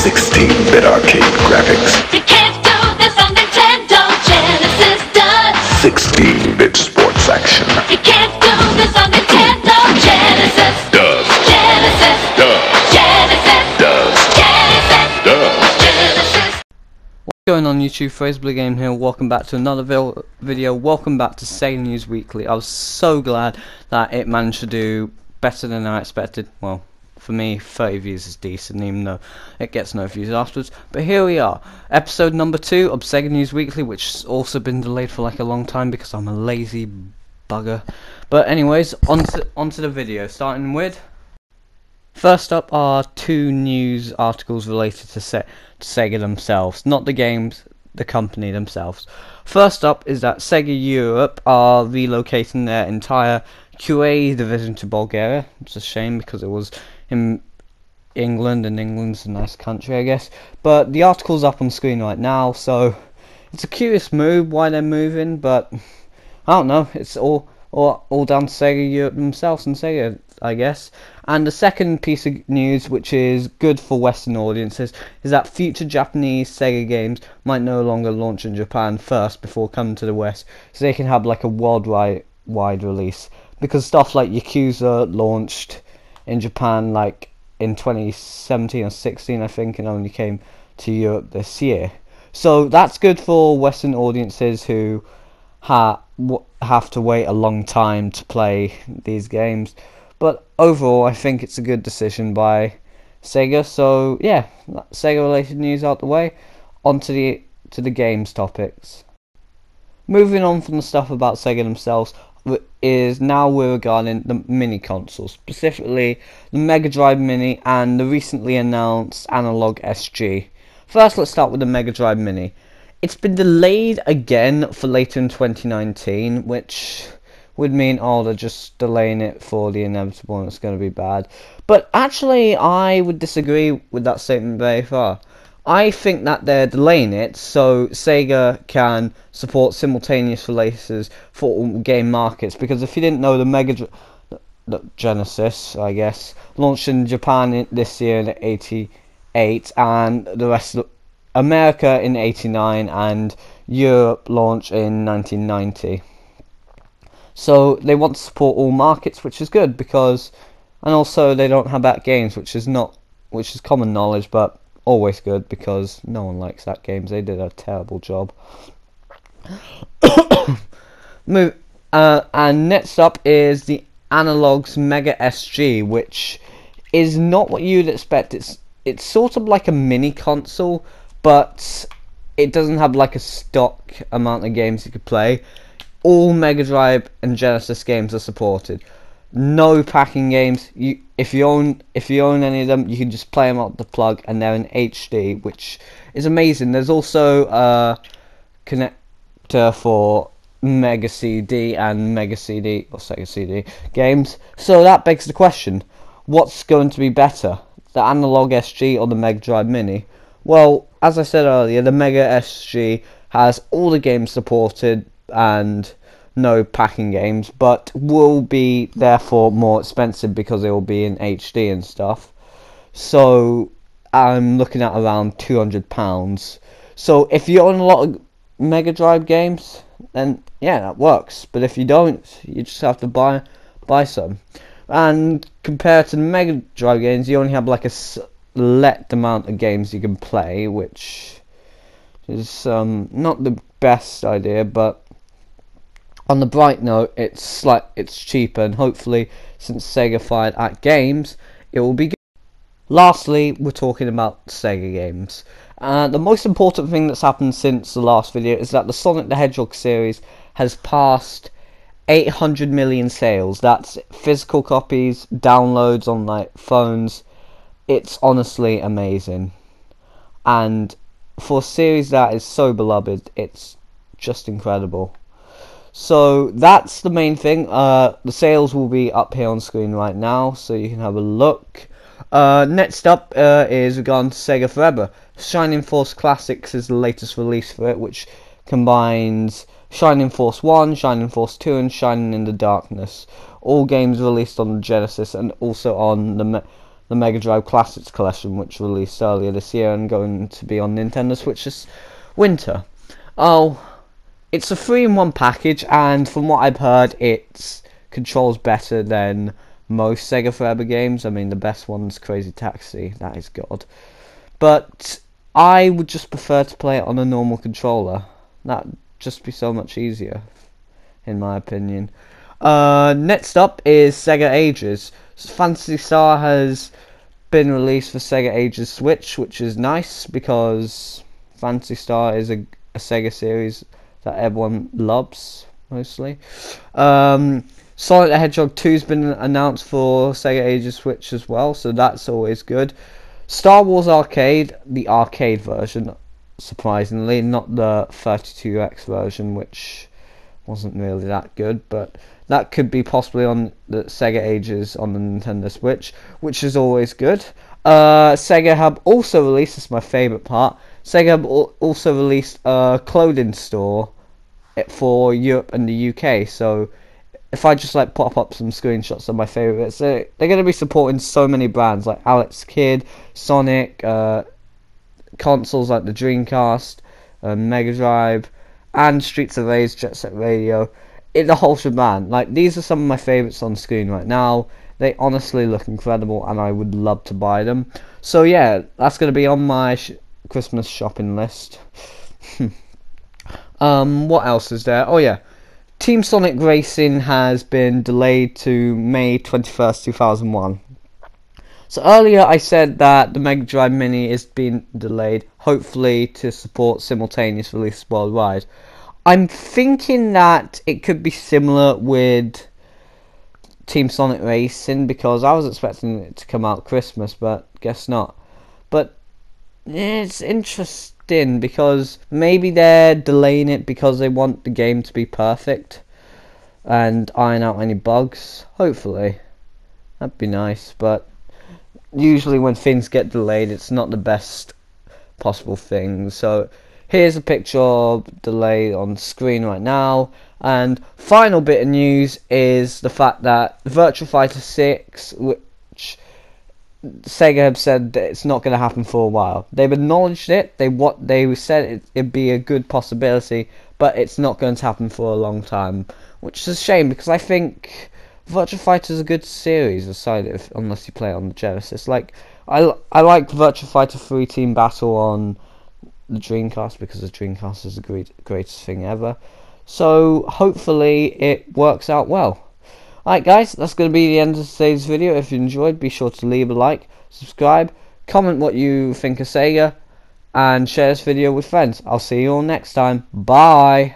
16-bit arcade graphics. You can't do this on Nintendo. Genesis does. 16-bit sports action. You can't do this on Nintendo. Genesis Does. Genesis Does. Genesis Does. Genesis Does. Genesis. What's going on YouTube, FraserBlueGame here, welcome back to another video, welcome back to Sega News Weekly. I was so glad that it managed to do better than I expected. Well, for me, 30 views is decent, even though it gets no views afterwards. But here we are, episode number 2 of Sega News Weekly, which has also been delayed for like a long time because I'm a lazy bugger. But anyways, onto the video, starting with... First up are two news articles related to Sega themselves, not the games, the company themselves. First up is that Sega Europe are relocating their entire QA division to Bulgaria. It's a shame because it was in England, and England's a nice country, I guess. But the article's up on screen right now, so it's a curious move why they're moving, but I don't know. It's all down to Sega Europe themselves and Sega, I guess. And the second piece of news, which is good for Western audiences, is that future Japanese Sega games might no longer launch in Japan first before coming to the West, so they can have like a worldwide release. Because stuff like Yakuza launched in Japan like in 2017 or 16, I think, and only came to Europe this year. So that's good for Western audiences who have to wait a long time to play these games. But overall, I think it's a good decision by Sega. So yeah, Sega related news out the way. On to the games topics. Moving on from the stuff about Sega themselves, is now we're regarding the mini consoles, specifically the Mega Drive Mini and the recently announced Analogue SG. First, let's start with the Mega Drive Mini. It's been delayed again for later in 2019, which would mean, oh, they're just delaying it for the inevitable and it's going to be bad. But actually, I would disagree with that statement very far. I think that they're delaying it so Sega can support simultaneous releases for all game markets. Because if you didn't know, the Genesis, I guess, launched in Japan this year in '88, and the rest of America in '89, and Europe launched in 1990. So they want to support all markets, which is good, because, and also they don't have bad games, which is common knowledge, but always good because no one likes that games. They did a terrible job. And next up is the Analogue's Mega SG, which is not what you'd expect. It's sort of like a mini console, but it doesn't have like a stock amount of games you could play. All Mega Drive and Genesis games are supported. No packing games. If you own any of them, you can just play them out the plug, and they're in HD, which is amazing. There's also a connector for Mega CD and Mega CD or Sega CD games. So that begs the question: what's going to be better, the Analogue SG or the Mega Drive Mini? Well, as I said earlier, the Mega SG has all the games supported and no packing games, but will be therefore more expensive because they will be in HD and stuff. So I'm looking at around £200. So if you own a lot of Mega Drive games, then yeah, that works. But if you don't, you just have to buy some. And compared to the Mega Drive games, you only have like a select amount of games you can play, which is not the best idea, but on the bright note, it's cheaper, and hopefully, since Sega fired at games, it will be good. Lastly, we're talking about Sega games. The most important thing that's happened since the last video is that the Sonic the Hedgehog series has passed 800 million sales. That's physical copies, downloads on like phones. It's honestly amazing, and for a series that is so beloved, it's just incredible. So that's the main thing. The sales will be up here on screen right now, so you can have a look. Next up is regarding to Sega Forever. Shining Force Classics is the latest release for it, which combines Shining Force 1, Shining Force 2, and Shining in the Darkness. All games released on the Genesis and also on the Mega Drive Classics Collection, which released earlier this year and going to be on Nintendo Switch this winter. Oh, it's a 3-in-1 package, and from what I've heard, it controls better than most Sega Forever games. I mean, the best one's Crazy Taxi, that is God. But I would just prefer to play it on a normal controller. That'd just be so much easier, in my opinion. Next up is Sega Ages. Phantasy Star has been released for Sega Ages Switch, which is nice because Phantasy Star is a Sega series that everyone loves, mostly. Sonic the Hedgehog 2 has been announced for Sega Ages Switch as well, so that's always good. Star Wars Arcade, the arcade version, surprisingly, not the 32X version, which wasn't really that good, but that could be possibly on the Sega Ages on the Nintendo Switch, which is always good. Sega have also released, this is my favourite part, Sega have also released a clothing store for Europe and the UK, so if I just like pop up some screenshots of my favourites, they're going to be supporting so many brands like Alex Kidd, Sonic, consoles like the Dreamcast, Mega Drive, and Streets of Rage, Jet Set Radio, the whole shebang. Like, these are some of my favourites on screen right now. They honestly look incredible, and I would love to buy them. So yeah, that's going to be on my Christmas shopping list. What else is there? Oh yeah, Team Sonic Racing has been delayed to May 21st, 2001. So earlier I said that the Mega Drive Mini is being delayed, hopefully to support simultaneous release worldwide. I'm thinking that it could be similar with Team Sonic Racing, because I was expecting it to come out Christmas, but guess not. But it's interesting because maybe they're delaying it because they want the game to be perfect and iron out any bugs. Hopefully. That'd be nice, but usually when things get delayed, it's not the best possible thing. So here's a picture of delay on screen right now. And final bit of news is the fact that Virtua Fighter 6, which Sega have said that it's not going to happen for a while. They've acknowledged it. They said it'd be a good possibility, but it's not going to happen for a long time, which is a shame because I think Virtua Fighter is a good series, aside unless you play it on the Genesis. Like I like Virtua Fighter 3 Team Battle on the Dreamcast because the Dreamcast is the greatest thing ever. So hopefully it works out well. Alright guys, that's going to be the end of today's video. If you enjoyed, be sure to leave a like, subscribe, comment what you think of Sega, and share this video with friends. I'll see you all next time. Bye!